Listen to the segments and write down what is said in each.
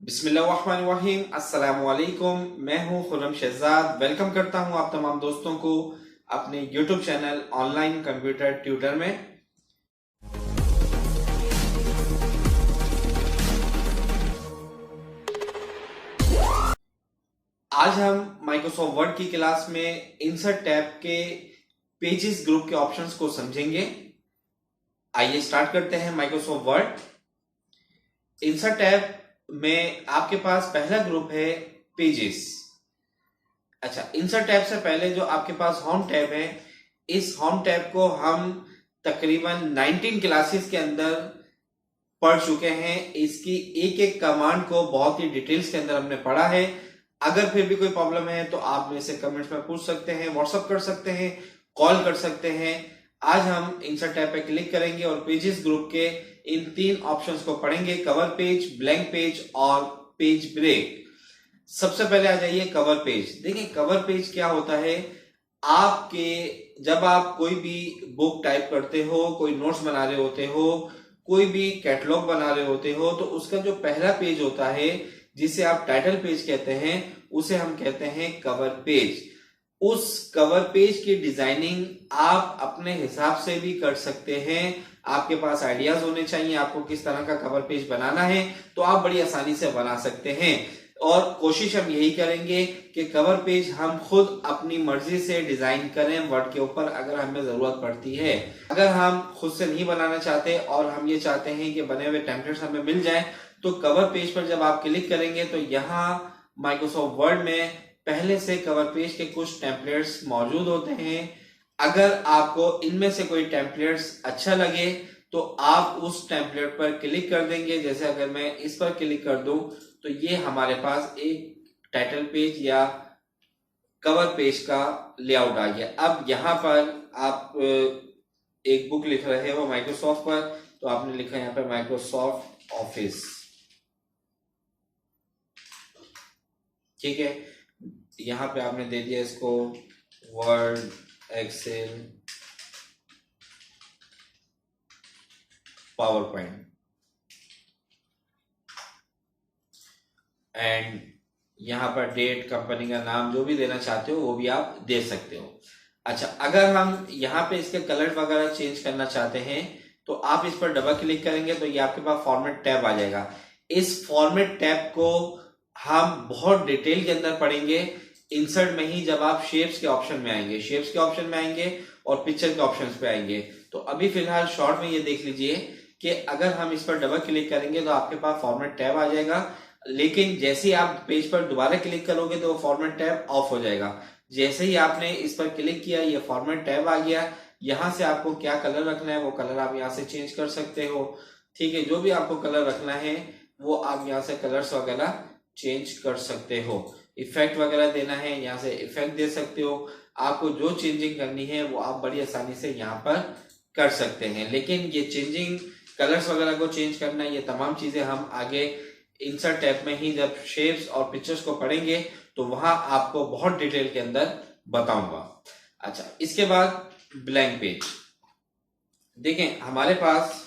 बिस्मिल्लाहिर्रहमानिर्रहीम। अस्सलामु अलैकुम। मैं हूं खुर्रम शहजाद। वेलकम करता हूं आप तमाम दोस्तों को अपने YouTube channel online computer tutor में। आज हम माइक्रोसॉफ्ट वर्ड की क्लास में इंसर्ट टैब के पेजेस ग्रुप के ऑप्शंस को समझेंगे। आइए स्टार्ट करते हैं। माइक्रोसॉफ्ट वर्ड इंसर्ट टैब में आपके पास पहला ग्रुप है पेजेस। अच्छा, इंसर्ट टैब से पहले जो आपके पास होम टैब है, इस होम टैब को हम तकरीबन 19 क्लासेस के अंदर पढ़ चुके हैं। इसकी एक एक कमांड को बहुत ही डिटेल्स के अंदर हमने पढ़ा है। अगर फिर भी कोई प्रॉब्लम है तो आप मेरे से कमेंट्स में पूछ सकते हैं, व्हाट्सअप कर सकते हैं, कॉल कर सकते हैं। आज हम इंसर्ट टैब पे क्लिक करेंगे और पेजेस ग्रुप के इन 3 ऑप्शंस को पढ़ेंगे: कवर पेज, ब्लैंक पेज और पेज ब्रेक। सबसे पहले आ जाइए कवर पेज। देखिए कवर पेज क्या होता है। आपके जब आप कोई भी बुक टाइप करते हो, कोई नोट्स बना रहे होते हो, कोई भी कैटलॉग बना रहे होते हो, तो उसका जो पहला पेज होता है जिसे आप टाइटल पेज कहते हैं, उसे हम कहते हैं कवर पेज। उस कवर पेज की डिजाइनिंग आप अपने हिसाब से भी कर सकते हैं। आपके पास आइडियाज होने चाहिए आपको किस तरह का कवर पेज बनाना है, तो आप बड़ी आसानी से बना सकते हैं। और कोशिश हम यही करेंगे कि कवर पेज हम खुद अपनी मर्जी से डिजाइन करें वर्ड के ऊपर, अगर हमें जरूरत पड़ती है। अगर हम खुद से नहीं बनाना चाहते और हम ये चाहते हैं कि बने हुए टेम्पलेट्स हमें मिल जाए, तो कवर पेज पर जब आप क्लिक करेंगे तो यहाँ माइक्रोसॉफ्ट वर्ड में पहले से कवर पेज के कुछ टेम्पलेट्स मौजूद होते हैं। अगर आपको इनमें से कोई टेम्पलेट्स अच्छा लगे तो आप उस टेम्पलेट पर क्लिक कर देंगे। जैसे अगर मैं इस पर क्लिक कर दूं तो ये हमारे पास एक टाइटल पेज या कवर पेज का लेआउट आ गया। अब यहाँ पर आप एक बुक लिख रहे हो माइक्रोसॉफ्ट पर, तो आपने लिखा यहाँ पर माइक्रोसॉफ्ट ऑफिस, ठीक है। यहाँ पे आपने दे दिया इसको Word, Excel, PowerPoint and यहाँ पर डेट, कंपनी का नाम, जो भी देना चाहते हो वो भी आप दे सकते हो। अच्छा, अगर हम यहाँ पे इसके कलर वगैरह चेंज करना चाहते हैं तो आप इस पर डबल क्लिक करेंगे तो ये आपके पास फॉर्मेट टैब आ जाएगा। इस फॉर्मेट टैब को हम बहुत डिटेल के अंदर पढ़ेंगे इंसर्ट में ही, जब आप शेप्स के ऑप्शन में आएंगे, शेप्स के ऑप्शन में आएंगे और पिक्चर के ऑप्शन पे आएंगे। तो अभी फिलहाल शॉर्ट में ये देख लीजिए कि अगर हम इस पर डबल क्लिक करेंगे तो आपके पास फॉर्मेट टैब आ जाएगा, लेकिन जैसे ही आप पेज पर दोबारा क्लिक करोगे तो वो फॉर्मेट टैब ऑफ हो जाएगा। जैसे ही आपने इस पर क्लिक किया ये फॉर्मेट टैब आ गया। यहाँ से आपको क्या कलर रखना है वो कलर आप यहाँ से चेंज कर सकते हो, ठीक है। जो भी आपको कलर रखना है वो आप यहाँ से कलर्स वगैरह चेंज कर सकते हो। इफेक्ट वगैरह देना है यहाँ से इफेक्ट दे सकते हो। आपको जो चेंजिंग करनी है वो आप बड़ी आसानी से यहाँ पर कर सकते हैं। लेकिन ये चेंजिंग, कलर्स वगैरह को चेंज करना, ये तमाम चीजें हम आगे इंसर्ट टैब में ही जब शेप्स और पिक्चर्स को पढ़ेंगे तो वहां आपको बहुत डिटेल के अंदर बताऊंगा। अच्छा, इसके बाद ब्लैंक पेज। देखें हमारे पास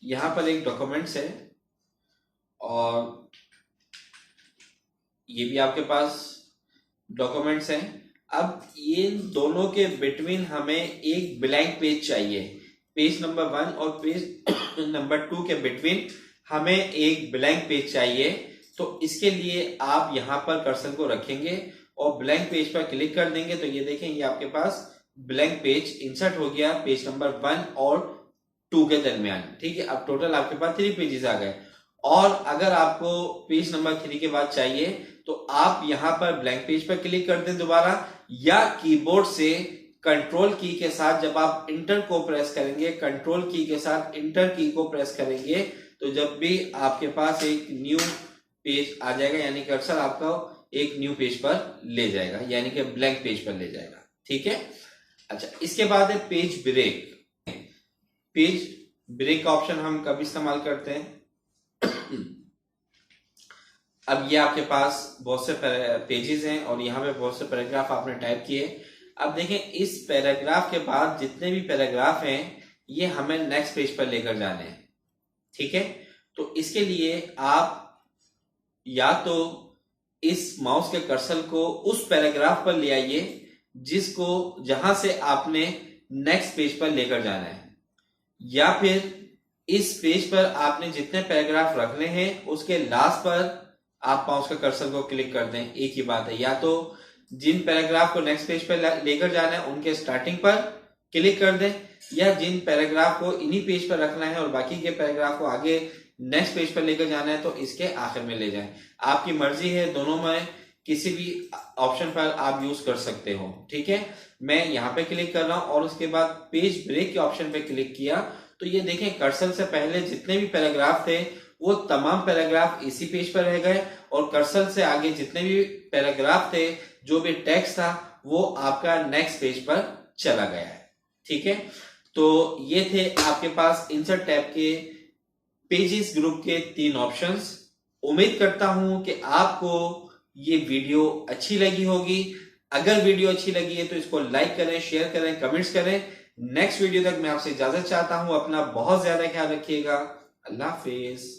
यहां पर एक डॉक्यूमेंट्स है और ये भी आपके पास डॉक्यूमेंट्स हैं। अब ये दोनों के बिटवीन हमें एक ब्लैंक पेज चाहिए। पेज नंबर 1 और पेज नंबर 2 के बिटवीन हमें एक ब्लैंक पेज चाहिए। तो इसके लिए आप यहाँ पर कर्सर को रखेंगे और ब्लैंक पेज पर क्लिक कर देंगे तो ये देखें ये आपके पास ब्लैंक पेज इंसर्ट हो गया पेज नंबर 1 और 2 के दरमियान, ठीक है। अब टोटल आपके पास 3 पेजेस आ गए। और अगर आपको पेज नंबर 3 के बाद चाहिए तो आप यहाँ पर ब्लैंक पेज पर क्लिक कर दें दोबारा, या कीबोर्ड से कंट्रोल की के साथ जब आप इंटर को प्रेस करेंगे, कंट्रोल की के साथ इंटर की को प्रेस करेंगे तो जब भी आपके पास एक न्यू पेज आ जाएगा, यानी कर्सर आपका एक न्यू पेज पर ले जाएगा, यानी कि ब्लैंक पेज पर ले जाएगा, ठीक है। अच्छा, इसके बाद है पेज ब्रेक। पेज ब्रेक का ऑप्शन हम कब इस्तेमाल करते हैं? अब ये आपके पास बहुत से पेजेस हैं और यहाँ पे बहुत से पैराग्राफ आपने टाइप किए। अब देखें इस पैराग्राफ के बाद जितने भी पैराग्राफ हैं ये हमें नेक्स्ट पेज पर लेकर जाने हैं, ठीक है। तो इसके लिए आप या तो इस माउस के कर्सर को उस पैराग्राफ पर ले आइए जिसको जहां से आपने नेक्स्ट पेज पर लेकर जाना है, या फिर इस पेज पर आपने जितने पैराग्राफ रखने हैं उसके लास्ट पर आप माउस का कर्सर को क्लिक कर दें। एक ही बात है, या तो जिन पैराग्राफ को नेक्स्ट पेज पर लेकर जाना है उनके स्टार्टिंग पर क्लिक कर दें, या जिन पैराग्राफ को इन्हीं पेज पर रखना है और बाकी के पैराग्राफ को आगे नेक्स्ट पेज पर लेकर जाना है तो इसके आखिर में ले जाएं। आपकी मर्जी है, दोनों में किसी भी ऑप्शन पर आप यूज कर सकते हो। ठीक है, मैं यहाँ पे क्लिक कर रहा हूं और उसके बाद पेज ब्रेक के ऑप्शन पे क्लिक किया तो ये देखें कर्सर से पहले जितने भी पैराग्राफ थे वो तमाम पैराग्राफ इसी पेज पर रह गए, और कर्सर से आगे जितने भी पैराग्राफ थे, जो भी टेक्स्ट था, वो आपका नेक्स्ट पेज पर चला गया है। ठीक है, तो ये थे आपके पास इंसर्ट टैब के पेजेस ग्रुप के 3 ऑप्शंस। उम्मीद करता हूं कि आपको ये वीडियो अच्छी लगी होगी। अगर वीडियो अच्छी लगी है तो इसको लाइक करें, शेयर करें, कमेंट्स करें। नेक्स्ट वीडियो तक मैं आपसे इजाजत चाहता हूं। अपना बहुत ज्यादा ख्याल रखिएगा। अल्लाह हाफिज।